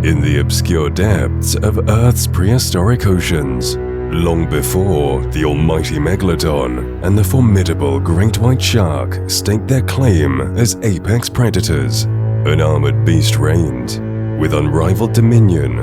in the obscure depths of Earth's prehistoric oceans, long before the almighty megalodon and the formidable great white shark staked their claim as apex predators, an armored beast reigned, with unrivaled dominion,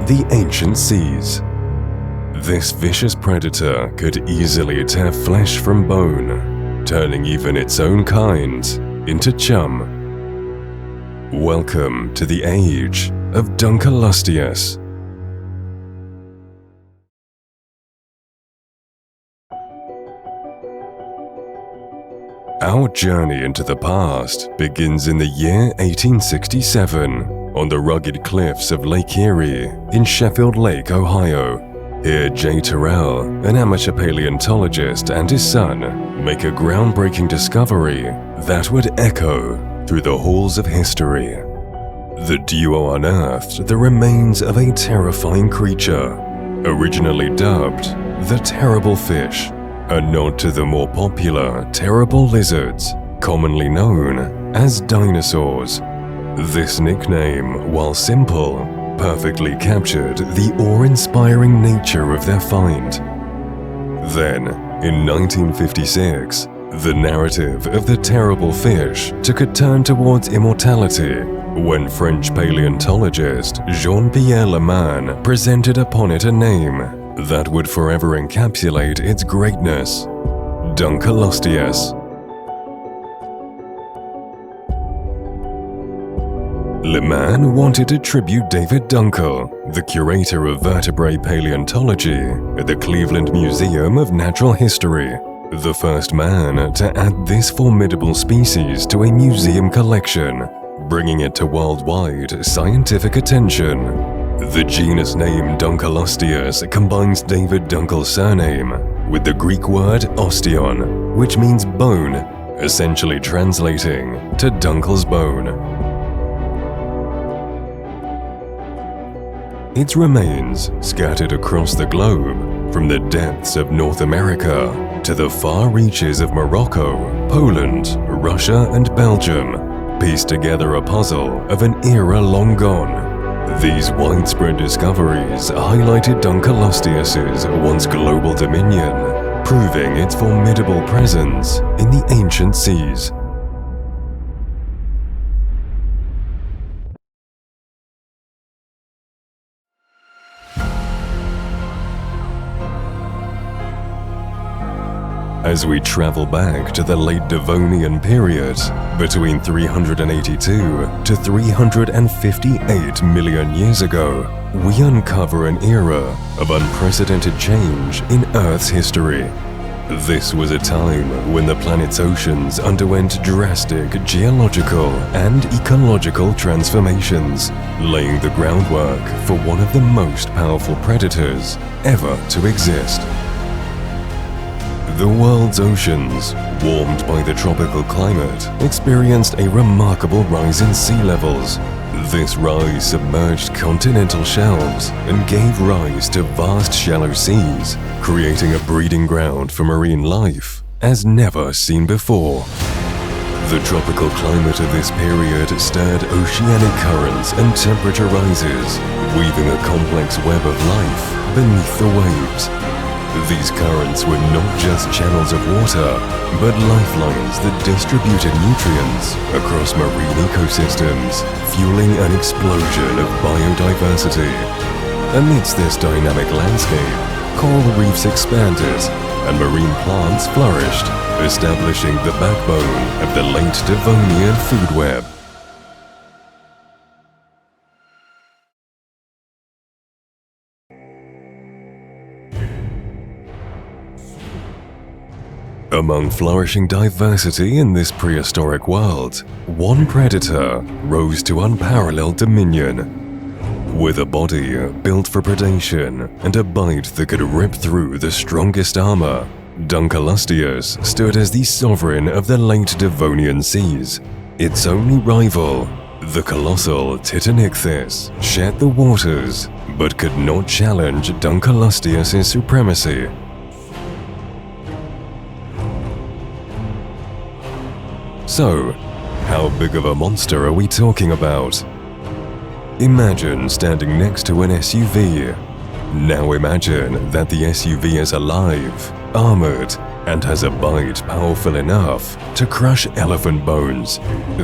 the ancient seas. This vicious predator could easily tear flesh from bone, turning even its own kind into chum. Welcome to the age of Dunkleosteus. Our journey into the past begins in the year 1867 on the rugged cliffs of Lake Erie in Sheffield Lake, Ohio. Here, J. Terrell, an amateur paleontologist, and his son make a groundbreaking discovery that would echo through the halls of history. The duo unearthed the remains of a terrifying creature, originally dubbed the Terrible Fish, a nod to the more popular terrible lizards, commonly known as dinosaurs. This nickname, while simple, perfectly captured the awe-inspiring nature of their find. Then, in 1956, the narrative of the Terrible Fish took a turn towards immortality when French paleontologist Jean-Pierre Leman presented upon it a name that would forever encapsulate its greatness: Dunkleosteus. Leman wanted to tribute David Dunkel, the curator of vertebrate paleontology at the Cleveland Museum of Natural History, the first man to add this formidable species to a museum collection, bringing it to worldwide scientific attention. The genus name Dunkleosteus combines David Dunkel's surname with the Greek word osteon, which means bone, essentially translating to Dunkel's bone. Its remains, scattered across the globe, from the depths of North America to the far reaches of Morocco, Poland, Russia, and Belgium, piece together a puzzle of an era long gone. These widespread discoveries highlighted Dunkleosteus's once global dominion, proving its formidable presence in the ancient seas. As we travel back to the late Devonian period, between 382 to 358 million years ago, we uncover an era of unprecedented change in Earth's history. This was a time when the planet's oceans underwent drastic geological and ecological transformations, laying the groundwork for one of the most powerful predators ever to exist. The world's oceans, warmed by the tropical climate, experienced a remarkable rise in sea levels. This rise submerged continental shelves and gave rise to vast shallow seas, creating a breeding ground for marine life as never seen before. The tropical climate of this period stirred oceanic currents and temperature rises, weaving a complex web of life beneath the waves. These currents were not just channels of water, but lifelines that distributed nutrients across marine ecosystems, fueling an explosion of biodiversity. Amidst this dynamic landscape, coral reefs expanded and marine plants flourished, establishing the backbone of the late Devonian food web. Among flourishing diversity in this prehistoric world, one predator rose to unparalleled dominion. With a body built for predation and a bite that could rip through the strongest armor, Dunkleosteus stood as the sovereign of the late Devonian seas. Its only rival, the colossal Titanichthys, shared the waters, but could not challenge Dunkleosteus' supremacy. So, how big of a monster are we talking about? Imagine standing next to an SUV. Now imagine that the SUV is alive, armored, and has a bite powerful enough to crush elephant bones.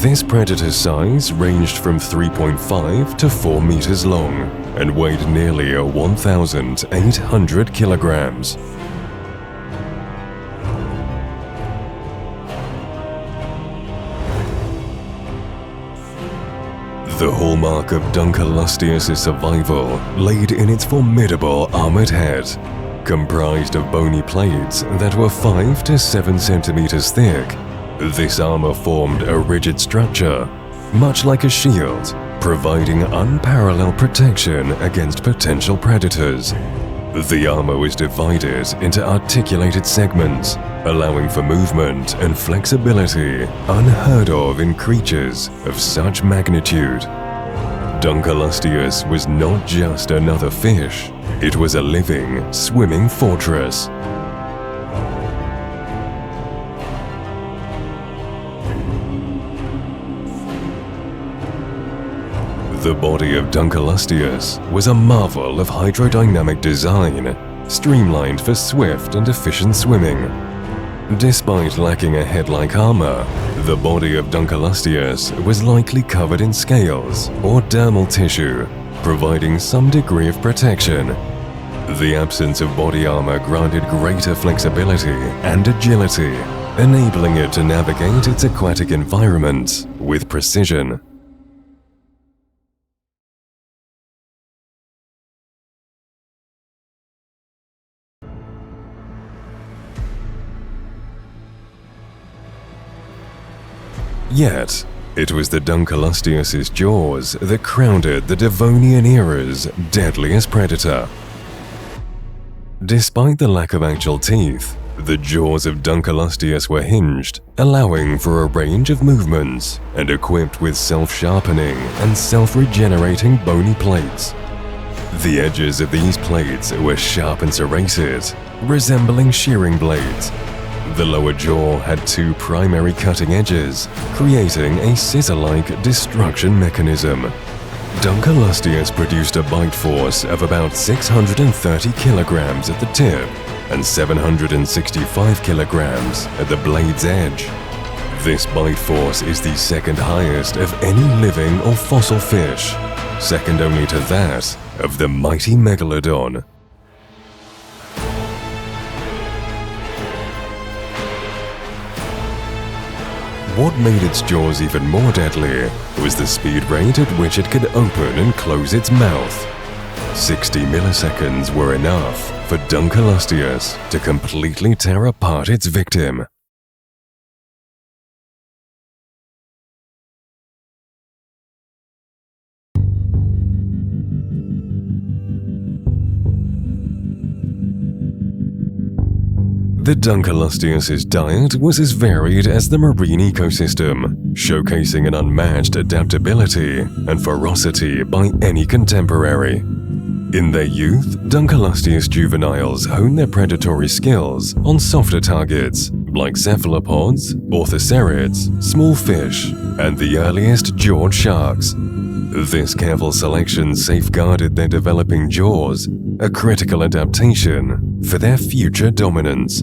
This predator's size ranged from 3.5 to 4 meters long and weighed nearly 1,800 kilograms. The hallmark of Dunkleosteus' survival laid in its formidable armored head, comprised of bony plates that were 5 to 7 centimeters thick. This armor formed a rigid structure, much like a shield, providing unparalleled protection against potential predators. The armor was divided into articulated segments, allowing for movement and flexibility unheard of in creatures of such magnitude. Dunkleosteus was not just another fish, it was a living, swimming fortress. The body of Dunkleosteus was a marvel of hydrodynamic design, streamlined for swift and efficient swimming. Despite lacking a head-like armor, the body of Dunkleosteus was likely covered in scales or dermal tissue, providing some degree of protection. The absence of body armor granted greater flexibility and agility, enabling it to navigate its aquatic environment with precision. Yet, it was the Dunkleosteus' jaws that crowned the Devonian era's deadliest predator. Despite the lack of actual teeth, the jaws of Dunkleosteus were hinged, allowing for a range of movements, and equipped with self-sharpening and self-regenerating bony plates. The edges of these plates were sharp and serrated, resembling shearing blades. The lower jaw had 2 primary cutting edges, creating a scissor-like destruction mechanism. Dunkleosteus produced a bite force of about 630 kilograms at the tip and 765 kilograms at the blade's edge. This bite force is the second highest of any living or fossil fish, second only to that of the mighty megalodon. What made its jaws even more deadly was the speed rate at which it could open and close its mouth. 60 milliseconds were enough for Dunkleosteus to completely tear apart its victim. The Dunkleosteus' diet was as varied as the marine ecosystem, showcasing an unmatched adaptability and ferocity by any contemporary. In their youth, Dunkleosteus juveniles honed their predatory skills on softer targets like cephalopods, orthocerids, small fish, and the earliest jawed sharks. This careful selection safeguarded their developing jaws, a critical adaptation for their future dominance.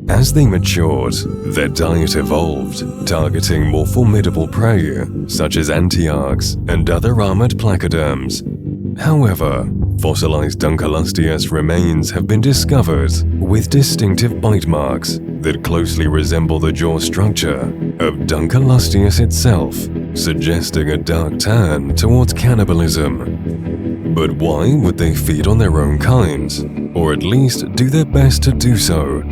As they matured, their diet evolved, targeting more formidable prey, such as antiarchs and other armored placoderms. However, fossilized Dunkleosteus remains have been discovered with distinctive bite marks that closely resemble the jaw structure of Dunkleosteus itself, suggesting a dark turn towards cannibalism. But why would they feed on their own kind, or at least do their best to do so?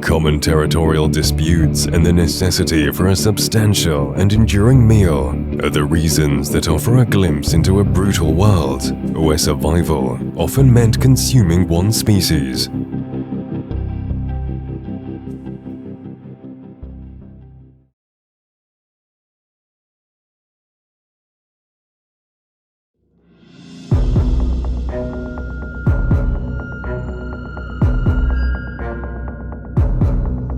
Common territorial disputes and the necessity for a substantial and enduring meal are the reasons that offer a glimpse into a brutal world where survival often meant consuming one species.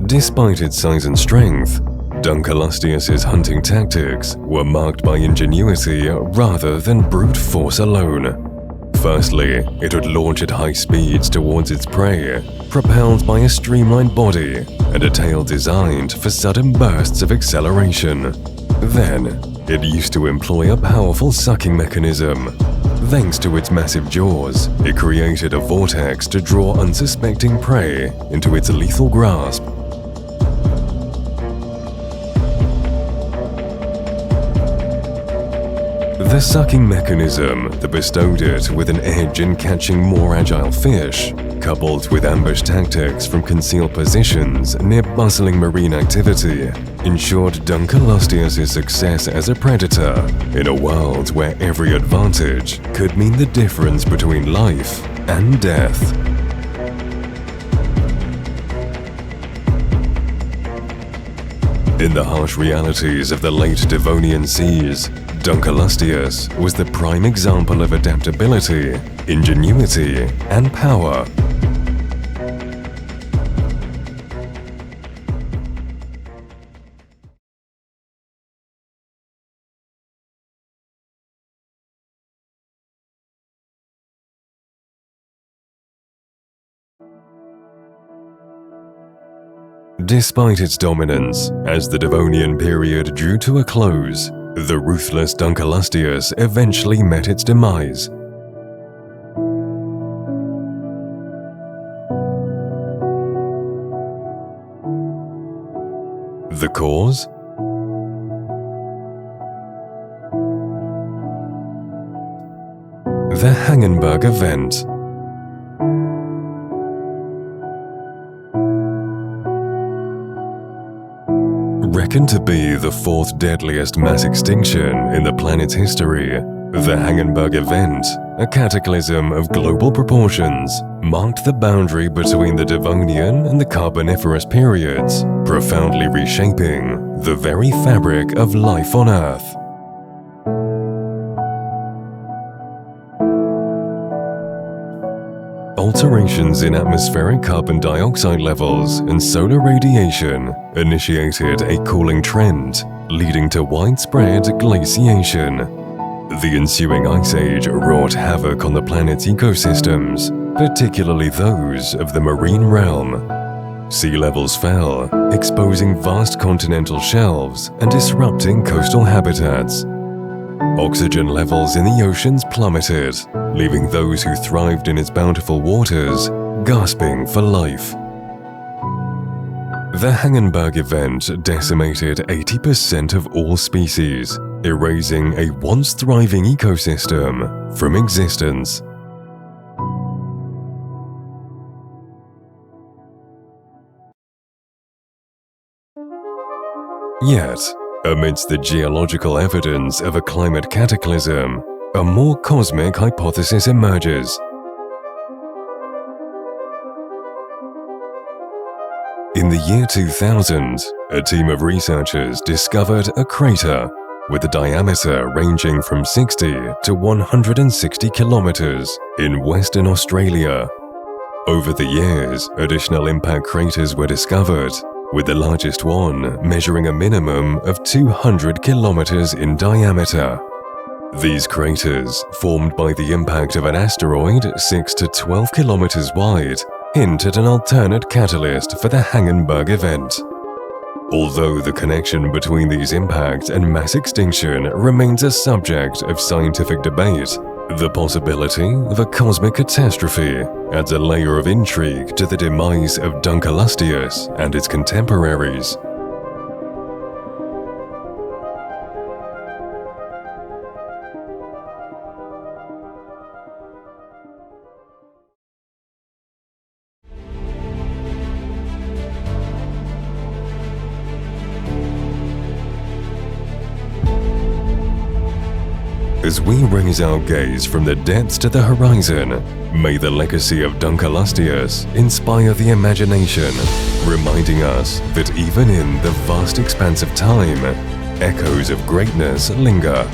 Despite its size and strength, Dunkleosteus' hunting tactics were marked by ingenuity rather than brute force alone. Firstly, it would launch at high speeds towards its prey, propelled by a streamlined body and a tail designed for sudden bursts of acceleration. Then, it used to employ a powerful sucking mechanism. Thanks to its massive jaws, it created a vortex to draw unsuspecting prey into its lethal grasp. The sucking mechanism that bestowed it with an edge in catching more agile fish, coupled with ambush tactics from concealed positions near bustling marine activity, ensured Dunkleosteus' success as a predator in a world where every advantage could mean the difference between life and death. In the harsh realities of the late Devonian seas, Dunkleosteus was the prime example of adaptability, ingenuity, and power. Despite its dominance, as the Devonian period drew to a close, the ruthless Dunkleosteus eventually met its demise. The cause? The Hangenberg event. Reckoned to be the fourth deadliest mass extinction in the planet's history, the Hangenberg event, a cataclysm of global proportions, marked the boundary between the Devonian and the Carboniferous periods, profoundly reshaping the very fabric of life on Earth. Alterations in atmospheric carbon dioxide levels and solar radiation initiated a cooling trend, leading to widespread glaciation. The ensuing ice age wrought havoc on the planet's ecosystems, particularly those of the marine realm. Sea levels fell, exposing vast continental shelves and disrupting coastal habitats. Oxygen levels in the oceans plummeted, leaving those who thrived in its bountiful waters gasping for life. The Hangenberg event decimated 80% of all species, erasing a once thriving ecosystem from existence. Yet, amidst the geological evidence of a climate cataclysm, a more cosmic hypothesis emerges. In the year 2000, a team of researchers discovered a crater with a diameter ranging from 60 to 160 kilometers in Western Australia. Over the years, additional impact craters were discovered, with the largest one measuring a minimum of 200 kilometers in diameter. These craters, formed by the impact of an asteroid 6 to 12 kilometers wide, hint at an alternate catalyst for the Hangenberg event. Although the connection between these impacts and mass extinction remains a subject of scientific debate, the possibility of a cosmic catastrophe adds a layer of intrigue to the demise of Dunkleosteus and its contemporaries. As we raise our gaze from the depths to the horizon, may the legacy of Dunkleosteus inspire the imagination, reminding us that even in the vast expanse of time, echoes of greatness linger.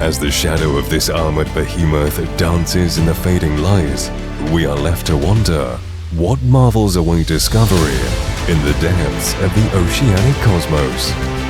As the shadow of this armored behemoth dances in the fading light, we are left to wonder, what marvels await discovery in the depths of the oceanic cosmos?